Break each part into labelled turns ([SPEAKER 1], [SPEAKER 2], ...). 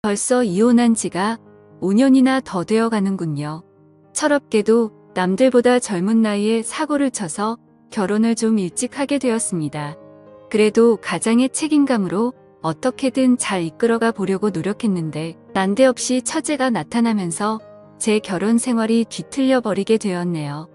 [SPEAKER 1] 벌써 이혼한 지가 5년이나 더 되어 가는군요. 철없게도 남들보다 젊은 나이에 사고를 쳐서 결혼을 좀 일찍 하게 되었습니다. 그래도 가장의 책임감으로 어떻게든 잘 이끌어가 보려고 노력했는데 난데없이 처제가 나타나면서 제 결혼 생활이 뒤틀려 버리게 되었네요.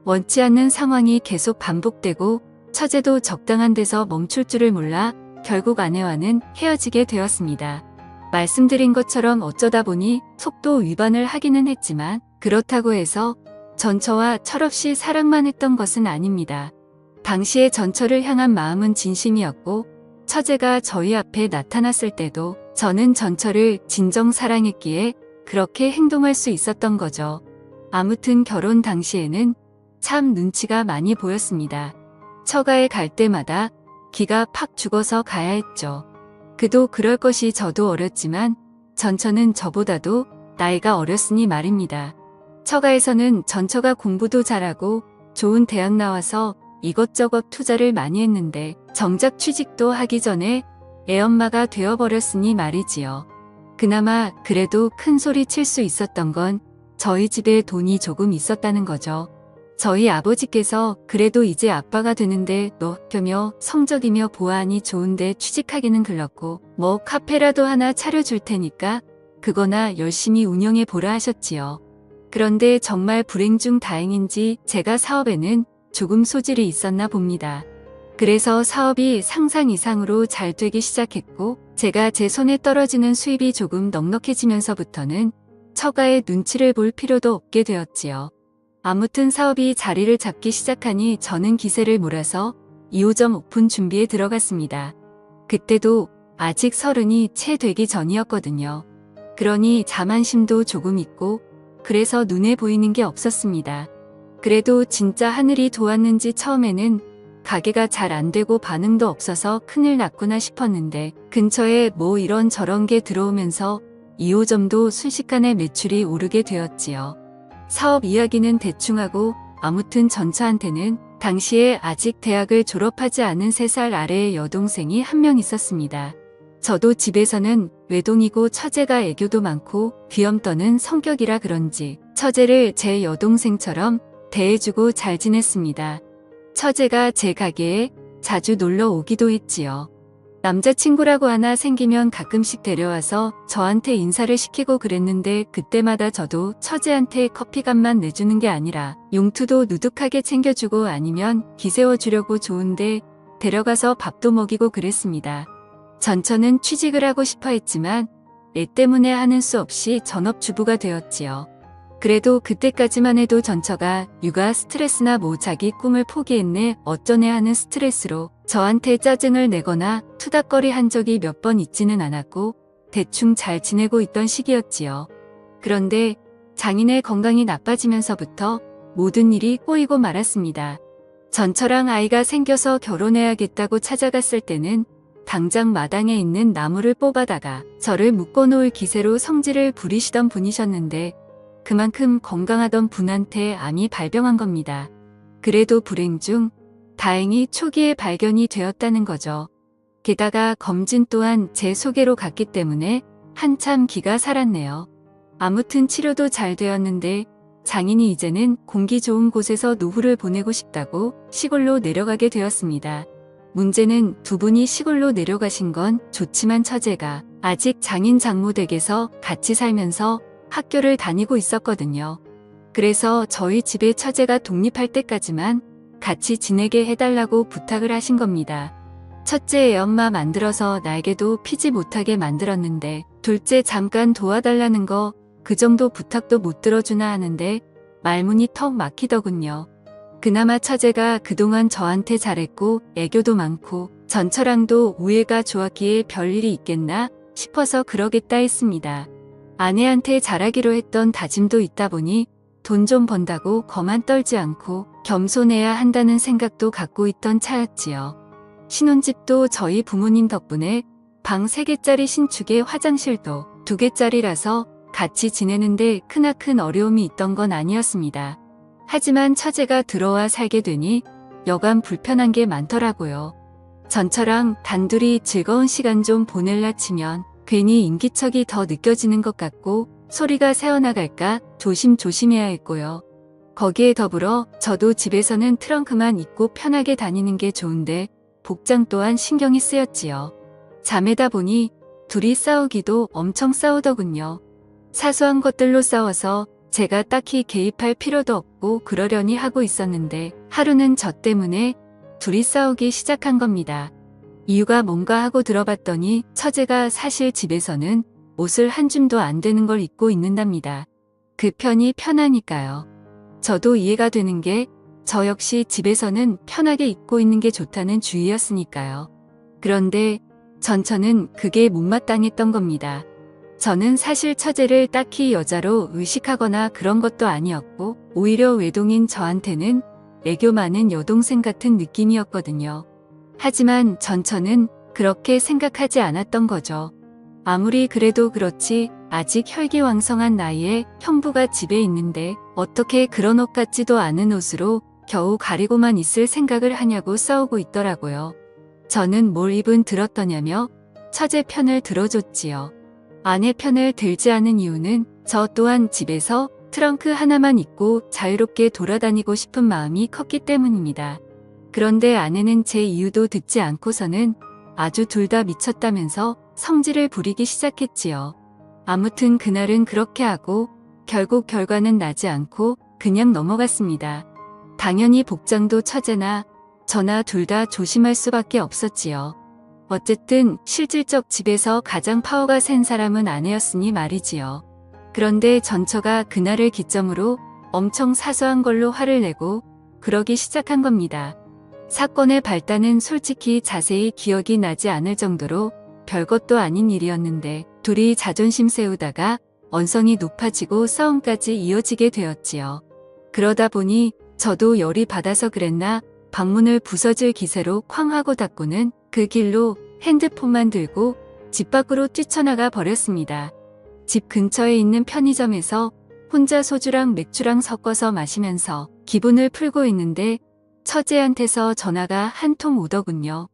[SPEAKER 1] 원치 않는 상황이 계속 반복되고 처제도 적당한 데서 멈출 줄을 몰라 결국 아내와는 헤어지게 되었습니다. 말씀드린 것처럼 어쩌다 보니 속도 위반을 하기는 했지만 그렇다고 해서 전처와 철없이 사랑만 했던 것은 아닙니다. 당시에 전처를 향한 마음은 진심이었고 처제가 저희 앞에 나타났을 때도 저는 전처를 진정 사랑했기에 그렇게 행동할 수 있었던 거죠. 아무튼 결혼 당시에는 참 눈치가 많이 보였습니다. 처가에 갈 때마다 기가 팍 죽어서 가야 했죠. 그도 그럴 것이 저도 어렸지만 전처는 저보다도 나이가 어렸으니 말입니다. 처가에서는 전처가 공부도 잘하고 좋은 대학 나와서 이것저것 투자를 많이 했는데 정작 취직도 하기 전에 애엄마가 되어버렸으니 말이지요. 그나마 그래도 큰 소리 칠 수 있었던 건 저희 집에 돈이 조금 있었다는 거죠. 저희 아버지께서 그래도 이제 아빠가 되는데 너 학교며 성적이며 보안이 좋은데 취직하기는 글렀고 뭐 카페라도 하나 차려줄 테니까 그거나 열심히 운영해 보라 하셨지요. 그런데 정말 불행 중 다행인지 제가 사업에는 조금 소질이 있었나 봅니다. 그래서 사업이 상상 이상으로 잘 되기 시작했고 제가 제 손에 떨어지는 수입이 조금 넉넉해지면서부터는 처가의 눈치를 볼 필요도 없게 되었지요. 아무튼 사업이 자리를 잡기 시작하니 저는 기세를 몰아서 2호점 오픈 준비에 들어갔습니다. 그때도 아직 30이 채 되기 전이었거든요. 그러니 자만심도 조금 있고 그래서 눈에 보이는 게 없었습니다. 그래도 진짜 하늘이 도왔는지 처음에는 가게가 잘 안 되고 반응도 없어서 큰일 났구나 싶었는데 근처에 뭐 이런 저런 게 들어오면서 2호점도 순식간에 매출이 오르게 되었지요. 사업 이야기는 대충 하고 아무튼 전처한테는 당시에 아직 대학을 졸업하지 않은 3살 아래의 여동생이 한 명 있었습니다. 저도 집에서는 외동이고 처제가 애교도 많고 귀염 떠는 성격이라 그런지 처제를 제 여동생처럼 대해주고 잘 지냈습니다. 처제가 제 가게에 자주 놀러 오기도 했지요. 남자친구라고 하나 생기면 가끔씩 데려와서 저한테 인사를 시키고 그랬는데 그때마다 저도 처제한테 커피값만 내주는 게 아니라 용투도 누둑하게 챙겨주고 아니면 기세워주려고 좋은데 데려가서 밥도 먹이고 그랬습니다. 전처는 취직을 하고 싶어 했지만 애 때문에 하는 수 없이 전업주부가 되었지요. 그래도 그때까지만 해도 전처가 육아 스트레스나 뭐 자기 꿈을 포기했네 어쩌네 하는 스트레스로 저한테 짜증을 내거나 투닥거리 한 적이 몇 번 있지는 않았고 대충 잘 지내고 있던 시기였지요. 그런데 장인의 건강이 나빠지면서부터 모든 일이 꼬이고 말았습니다. 전처랑 아이가 생겨서 결혼해야겠다고 찾아갔을 때는 당장 마당에 있는 나무를 뽑아다가 저를 묶어놓을 기세로 성질을 부리시던 분이셨는데 그만큼 건강하던 분한테 암이 발병한 겁니다. 그래도 불행 중 다행히 초기에 발견이 되었다는 거죠. 게다가 검진 또한 제 소개로 갔기 때문에 한참 기가 살았네요. 아무튼 치료도 잘 되었는데 장인이 이제는 공기 좋은 곳에서 노후를 보내고 싶다고 시골로 내려가게 되었습니다. 문제는 두 분이 시골로 내려가신 건 좋지만 처제가 아직 장인 장모 댁에서 같이 살면서 학교를 다니고 있었거든요. 그래서 저희 집에 처제가 독립할 때까지만 같이 지내게 해달라고 부탁을 하신 겁니다. 첫째 애엄마 만들어서 날개도 피지 못하게 만들었는데 둘째 잠깐 도와달라는 거 그 정도 부탁도 못 들어주나 하는데 말문이 턱 막히더군요. 그나마 처제가 그동안 저한테 잘했고 애교도 많고 전처랑도 우애가 좋았기에 별일이 있겠나 싶어서 그러겠다 했습니다. 아내한테 잘하기로 했던 다짐도 있다 보니 돈 좀 번다고 거만 떨지 않고 겸손해야 한다는 생각도 갖고 있던 차였지요. 신혼집도 저희 부모님 덕분에 방 3개짜리 신축에 화장실도 2개짜리라서 같이 지내는데 크나큰 어려움이 있던 건 아니었습니다. 하지만 처제가 들어와 살게 되니 여간 불편한 게 많더라고요. 전처랑 단둘이 즐거운 시간 좀 보낼라 치면 괜히 인기척이 더 느껴지는 것 같고 소리가 새어나갈까 조심조심해야 했고요. 거기에 더불어 저도 집에서는 트렁크만 입고 편하게 다니는 게 좋은데 복장 또한 신경이 쓰였지요. 자매다 보니 둘이 싸우기도 엄청 싸우더군요. 사소한 것들로 싸워서 제가 딱히 개입할 필요도 없고 그러려니 하고 있었는데 하루는 저 때문에 둘이 싸우기 시작한 겁니다. 이유가 뭔가 하고 들어봤더니 처제가 사실 집에서는 옷을 한 줌도 안 되는 걸 입고 있는답니다. 그 편이 편하니까요. 저도 이해가 되는 게 저 역시 집에서는 편하게 입고 있는 게 좋다는 주의였으니까요. 그런데 저는 그게 못마땅했던 겁니다. 저는 사실 처제를 딱히 여자로 의식하거나 그런 것도 아니었고 오히려 외동인 저한테는 애교 많은 여동생 같은 느낌이었거든요. 하지만 저는 그렇게 생각하지 않았던 거죠. 아무리 그래도 그렇지 아직 혈기왕성한 나이에 형부가 집에 있는데 어떻게 그런 옷 같지도 않은 옷으로 겨우 가리고만 있을 생각을 하냐고 싸우고 있더라고요. 저는 뭘 입은 들었더냐며 처제 편을 들어줬지요. 아내 편을 들지 않은 이유는 저 또한 집에서 트렁크 하나만 입고 자유롭게 돌아다니고 싶은 마음이 컸기 때문입니다. 그런데 아내는 제 이유도 듣지 않고서는 아주 둘 다 미쳤다면서 성질을 부리기 시작했지요. 아무튼 그날은 그렇게 하고 결국 결과는 나지 않고 그냥 넘어갔습니다. 당연히 복장도 처제나 저나 둘 다 조심할 수밖에 없었지요. 어쨌든 실질적 집에서 가장 파워가 센 사람은 아내였으니 말이지요. 그런데 전처가 그날을 기점으로 엄청 사소한 걸로 화를 내고 그러기 시작한 겁니다. 사건의 발단은 솔직히 자세히 기억이 나지 않을 정도로 별것도 아닌 일이었는데 둘이 자존심 세우다가 언성이 높아지고 싸움까지 이어지게 되었지요. 그러다 보니 저도 열이 받아서 그랬나 방문을 부서질 기세로 쾅 하고 닫고는 그 길로 핸드폰만 들고 집 밖으로 뛰쳐나가 버렸습니다. 집 근처에 있는 편의점에서 혼자 소주랑 맥주랑 섞어서 마시면서 기분을 풀고 있는데 처제한테서 전화가 한 통 오더군요.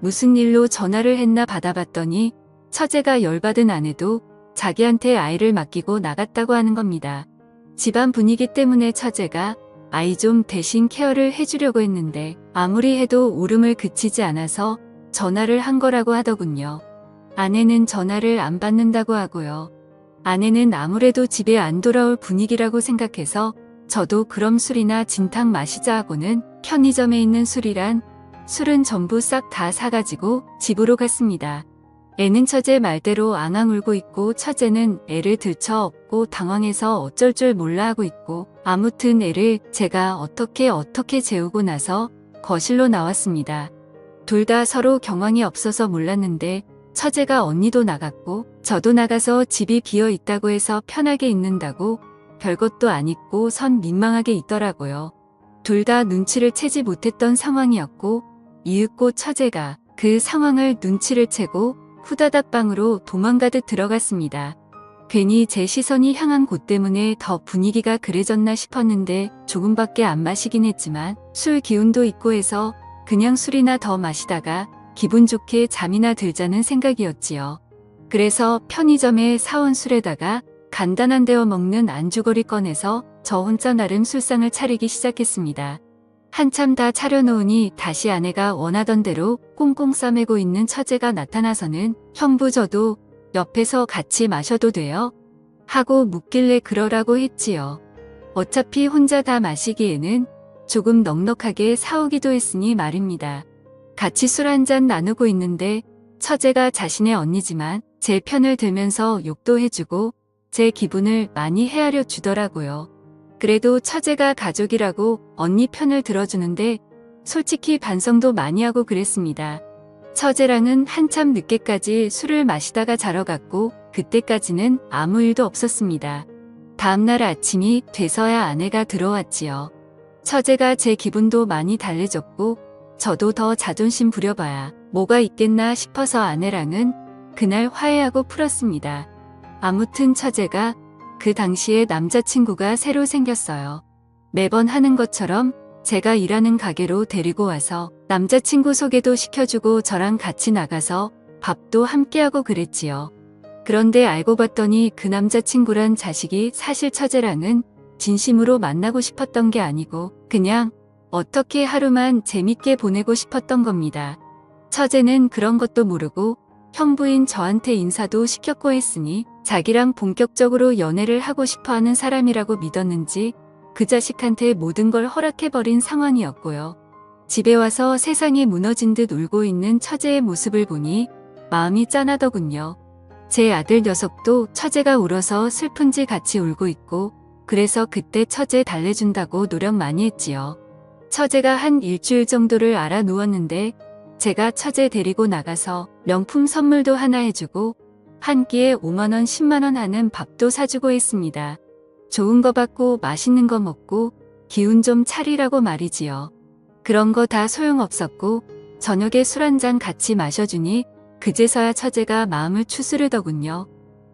[SPEAKER 1] 무슨 일로 전화를 했나 받아봤더니 처제가 열받은 아내도 자기한테 아이를 맡기고 나갔다고 하는 겁니다. 집안 분위기 때문에 처제가 아이 좀 대신 케어를 해주려고 했는데 아무리 해도 울음을 그치지 않아서 전화를 한 거라고 하더군요. 아내는 전화를 안 받는다고 하고요. 아내는 아무래도 집에 안 돌아올 분위기라고 생각해서 저도 그럼 술이나 진탕 마시자 하고는 편의점에 있는 술은 전부 싹 다 사가지고 집으로 갔습니다. 애는 처제 말대로 앙앙 울고 있고 처제는 애를 들쳐 업고 당황해서 어쩔 줄 몰라 하고 있고 아무튼 애를 제가 어떻게 재우고 나서 거실로 나왔습니다. 둘 다 서로 경황이 없어서 몰랐는데 처제가 언니도 나갔고 저도 나가서 집이 비어 있다고 해서 편하게 있는다고 별것도 안 입고 선 민망하게 있더라고요. 둘 다 눈치를 채지 못했던 상황이었고 이윽고 처제가 그 상황을 눈치를 채고 후다닥 방으로 도망가듯 들어갔습니다. 괜히 제 시선이 향한 곳 때문에 더 분위기가 그래졌나 싶었는데 조금밖에 안 마시긴 했지만 술 기운도 있고 해서 그냥 술이나 더 마시다가 기분 좋게 잠이나 들자는 생각이었지요. 그래서 편의점에 사온 술에다가 간단한 데워 먹는 안주거리 꺼내서 저 혼자 나름 술상을 차리기 시작했습니다. 한참 다 차려놓으니 다시 아내가 원하던 대로 꽁꽁 싸매고 있는 처제가 나타나서는 형부 저도 옆에서 같이 마셔도 돼요? 하고 묻길래 그러라고 했지요. 어차피 혼자 다 마시기에는 조금 넉넉하게 사오기도 했으니 말입니다. 같이 술 한잔 나누고 있는데 처제가 자신의 언니지만 제 편을 들면서 욕도 해주고 제 기분을 많이 헤아려 주더라고요. 그래도 처제가 가족이라고 언니 편을 들어주는데 솔직히 반성도 많이 하고 그랬습니다. 처제랑은 한참 늦게까지 술을 마시다가 자러 갔고 그때까지는 아무 일도 없었습니다. 다음날 아침이 돼서야 아내가 들어왔지요. 처제가 제 기분도 많이 달래줬고 저도 더 자존심 부려봐야 뭐가 있겠나 싶어서 아내랑은 그날 화해하고 풀었습니다. 아무튼 처제가 그 당시에 남자친구가 새로 생겼어요. 매번 하는 것처럼 제가 일하는 가게로 데리고 와서 남자친구 소개도 시켜주고 저랑 같이 나가서 밥도 함께하고 그랬지요. 그런데 알고 봤더니 그 남자친구란 자식이 사실 처제랑은 진심으로 만나고 싶었던 게 아니고 그냥 어떻게 하루만 재밌게 보내고 싶었던 겁니다. 처제는 그런 것도 모르고 형부인 저한테 인사도 시켰고 했으니 자기랑 본격적으로 연애를 하고 싶어하는 사람이라고 믿었는지 그 자식한테 모든 걸 허락해버린 상황이었고요. 집에 와서 세상이 무너진 듯 울고 있는 처제의 모습을 보니 마음이 짠하더군요. 제 아들 녀석도 처제가 울어서 슬픈지 같이 울고 있고 그래서 그때 처제 달래준다고 노력 많이 했지요. 처제가 한 일주일 정도를 알아 누웠는데 제가 처제 데리고 나가서 명품 선물도 하나 해주고 한 끼에 5만 원, 10만 원 하는 밥도 사주고 했습니다. 좋은 거 받고 맛있는 거 먹고 기운 좀 차리라고 말이지요. 그런 거 다 소용없었고 저녁에 술 한 잔 같이 마셔주니 그제서야 처제가 마음을 추스르더군요.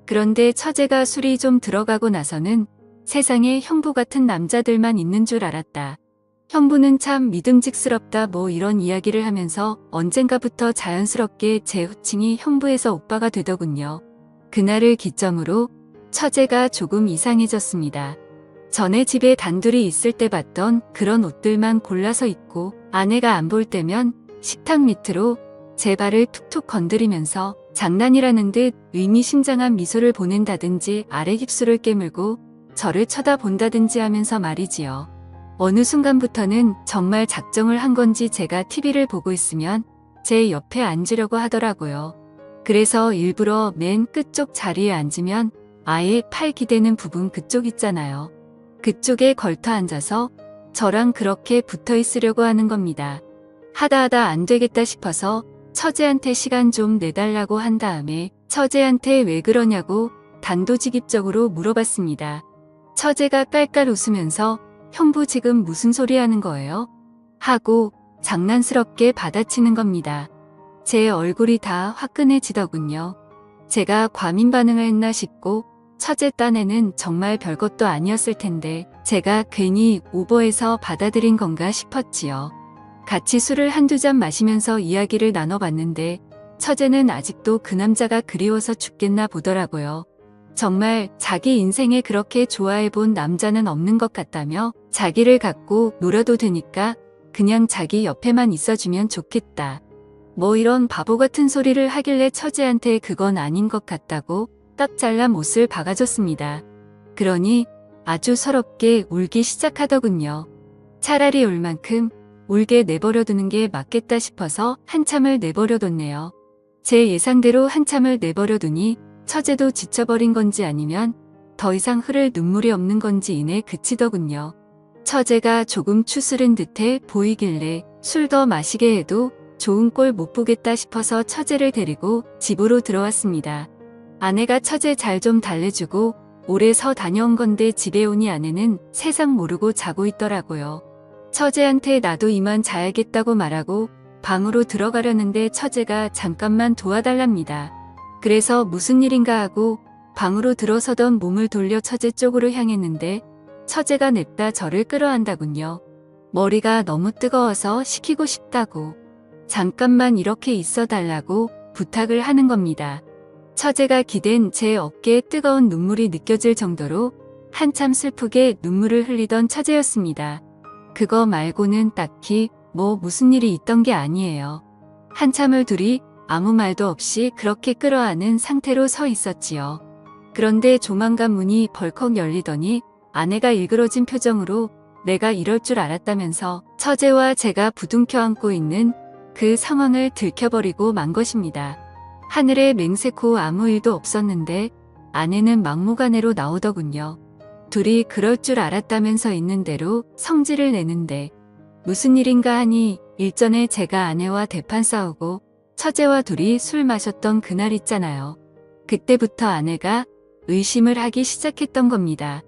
[SPEAKER 1] 그런데 처제가 술이 좀 들어가고 나서는 세상에 형부 같은 남자들만 있는 줄 알았다. 형부는 참 믿음직스럽다 뭐 이런 이야기를 하면서 언젠가부터 자연스럽게 제 호칭이 형부에서 오빠가 되더군요. 그날을 기점으로 처제가 조금 이상해졌습니다. 전에 집에 단둘이 있을 때 봤던 그런 옷들만 골라서 입고 아내가 안 볼 때면 식탁 밑으로 제 발을 툭툭 건드리면서 장난이라는 듯 의미심장한 미소를 보낸다든지 아래 입술을 깨물고 저를 쳐다본다든지 하면서 말이지요. 어느 순간부터는 정말 작정을 한 건지 제가 TV를 보고 있으면 제 옆에 앉으려고 하더라고요. 그래서 일부러 맨 끝쪽 자리에 앉으면 아예 팔 기대는 부분 그쪽 있잖아요. 그쪽에 걸터 앉아서 저랑 그렇게 붙어 있으려고 하는 겁니다. 하다 안 되겠다 싶어서 처제한테 시간 좀 내달라고 한 다음에 처제한테 왜 그러냐고 단도직입적으로 물어봤습니다. 처제가 깔깔 웃으면서 형부 지금 무슨 소리 하는 거예요? 하고 장난스럽게 받아치는 겁니다. 제 얼굴이 다 화끈해지더군요. 제가 과민 반응을 했나 싶고 처제 딴에는 정말 별것도 아니었을 텐데 제가 괜히 오버해서 받아들인 건가 싶었지요. 같이 술을 한두 잔 마시면서 이야기를 나눠봤는데 처제는 아직도 그 남자가 그리워서 죽겠나 보더라고요. 정말 자기 인생에 그렇게 좋아해본 남자는 없는 것 같다며 자기를 갖고 놀아도 되니까 그냥 자기 옆에만 있어주면 좋겠다. 뭐 이런 바보 같은 소리를 하길래 처제한테 그건 아닌 것 같다고 딱 잘라 못을 박아줬습니다. 그러니 아주 서럽게 울기 시작하더군요. 차라리 울 만큼 울게 내버려두는 게 맞겠다 싶어서 한참을 내버려뒀네요. 제 예상대로 한참을 내버려두니 처제도 지쳐버린 건지 아니면 더 이상 흐를 눈물이 없는 건지 이내 그치더군요. 처제가 조금 추스른 듯해 보이길래 술 더 마시게 해도 좋은 꼴 못 보겠다 싶어서 처제를 데리고 집으로 들어왔습니다. 아내가 처제 잘 좀 달래주고 오래 서 다녀온 건데 집에 오니 아내는 세상 모르고 자고 있더라고요. 처제한테 나도 이만 자야겠다고 말하고 방으로 들어가려는데 처제가 잠깐만 도와달랍니다. 그래서 무슨 일인가 하고 방으로 들어서던 몸을 돌려 처제 쪽으로 향했는데 처제가 냅다 저를 끌어안다군요. 머리가 너무 뜨거워서 식히고 싶다고 잠깐만 이렇게 있어 달라고 부탁을 하는 겁니다. 처제가 기댄 제 어깨에 뜨거운 눈물이 느껴질 정도로 한참 슬프게 눈물을 흘리던 처제였습니다. 그거 말고는 딱히 뭐 무슨 일이 있던 게 아니에요. 한참을 둘이 아무 말도 없이 그렇게 끌어안은 상태로 서 있었지요. 그런데 조만간 문이 벌컥 열리더니 아내가 일그러진 표정으로 내가 이럴 줄 알았다면서 처제와 제가 부둥켜 안고 있는 그 상황을 들켜버리고 만 것입니다. 하늘에 맹세코 아무 일도 없었는데 아내는 막무가내로 나오더군요. 둘이 그럴 줄 알았다면서 있는 대로 성질을 내는데 무슨 일인가 하니 일전에 제가 아내와 대판 싸우고 처제와 둘이 술 마셨던 그날 있잖아요. 그때부터 아내가 의심을 하기 시작했던 겁니다.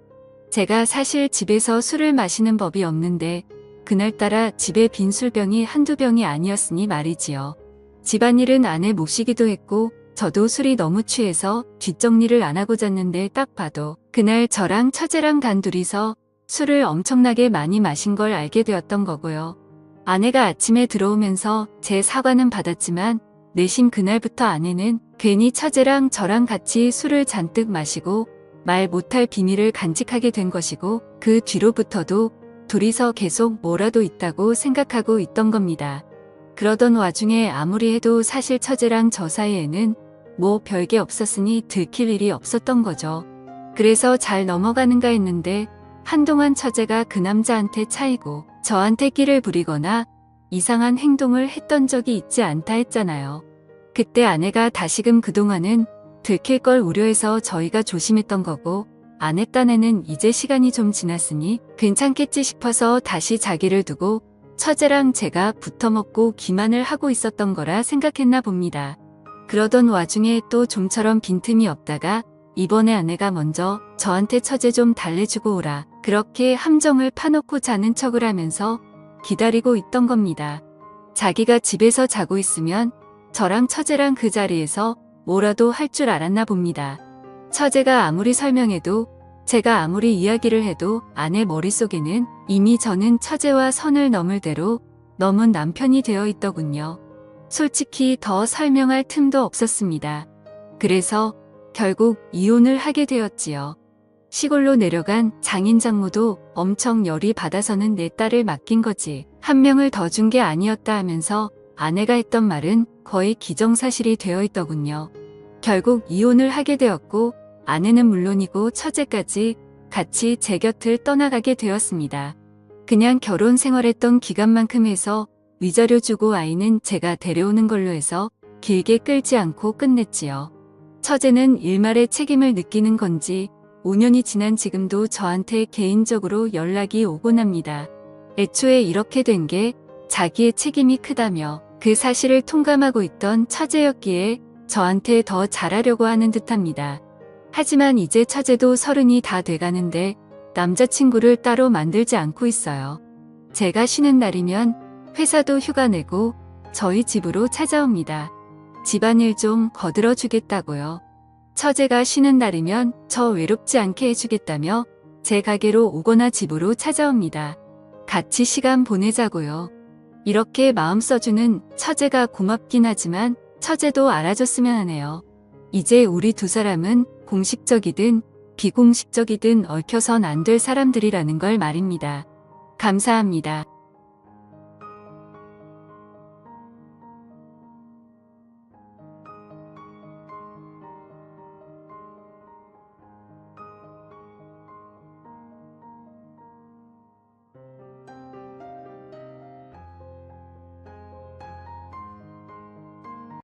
[SPEAKER 1] 제가 사실 집에서 술을 마시는 법이 없는데 그날따라 집에 빈 술병이 한두 병이 아니었으니 말이지요. 집안일은 아내 몫이기도 했고 저도 술이 너무 취해서 뒷정리를 안 하고 잤는데 딱 봐도 그날 저랑 처제랑 단둘이서 술을 엄청나게 많이 마신 걸 알게 되었던 거고요. 아내가 아침에 들어오면서 제 사과는 받았지만 내심 그날부터 아내는 괜히 처제랑 저랑 같이 술을 잔뜩 마시고 말 못할 비밀을 간직하게 된 것이고 그 뒤로부터도 둘이서 계속 뭐라도 있다고 생각하고 있던 겁니다. 그러던 와중에 아무리 해도 사실 처제랑 저 사이에는 뭐 별게 없었으니 들킬 일이 없었던 거죠. 그래서 잘 넘어가는가 했는데 한동안 처제가 그 남자한테 차이고 저한테 끼를 부리거나 이상한 행동을 했던 적이 있지 않다 했잖아요. 그때 아내가 다시금 그동안은 들킬 걸 우려해서 저희가 조심했던 거고 안 했던 애는 이제 시간이 좀 지났으니 괜찮겠지 싶어서 다시 자기를 두고 처제랑 제가 붙어먹고 기만을 하고 있었던 거라 생각했나 봅니다. 그러던 와중에 또 좀처럼 빈틈이 없다가 이번에 아내가 먼저 저한테 처제 좀 달래주고 오라 그렇게 함정을 파놓고 자는 척을 하면서 기다리고 있던 겁니다. 자기가 집에서 자고 있으면 저랑 처제랑 그 자리에서 뭐라도 할 줄 알았나 봅니다. 처제가 아무리 설명해도 제가 아무리 이야기를 해도 아내 머릿속에는 이미 저는 처제와 선을 넘을 대로 넘은 남편이 되어 있더군요. 솔직히 더 설명할 틈도 없었습니다. 그래서 결국 이혼을 하게 되었지요. 시골로 내려간 장인 장모도 엄청 열이 받아서는 내 딸을 맡긴 거지. 한 명을 더 준 게 아니었다 하면서 아내가 했던 말은 거의 기정사실이 되어 있더군요. 결국 이혼을 하게 되었고 아내는 물론이고 처제까지 같이 제 곁을 떠나가게 되었습니다. 그냥 결혼 생활했던 기간만큼 해서 위자료 주고 아이는 제가 데려오는 걸로 해서 길게 끌지 않고 끝냈지요. 처제는 일말의 책임을 느끼는 건지 5년이 지난 지금도 저한테 개인적으로 연락이 오곤 합니다. 애초에 이렇게 된 게 자기의 책임이 크다며 그 사실을 통감하고 있던 처제였기에 저한테 더 잘하려고 하는 듯합니다. 하지만 이제 처제도 30이 다 돼가는데 남자친구를 따로 만들지 않고 있어요. 제가 쉬는 날이면 회사도 휴가 내고 저희 집으로 찾아옵니다. 집안일 좀 거들어 주겠다고요. 처제가 쉬는 날이면 저 외롭지 않게 해주겠다며 제 가게로 오거나 집으로 찾아옵니다. 같이 시간 보내자고요. 이렇게 마음 써주는 처제가 고맙긴 하지만 처제도 알아줬으면 하네요. 이제 우리 두 사람은 공식적이든 비공식적이든 얽혀선 안 될 사람들이라는 걸 말입니다. 감사합니다.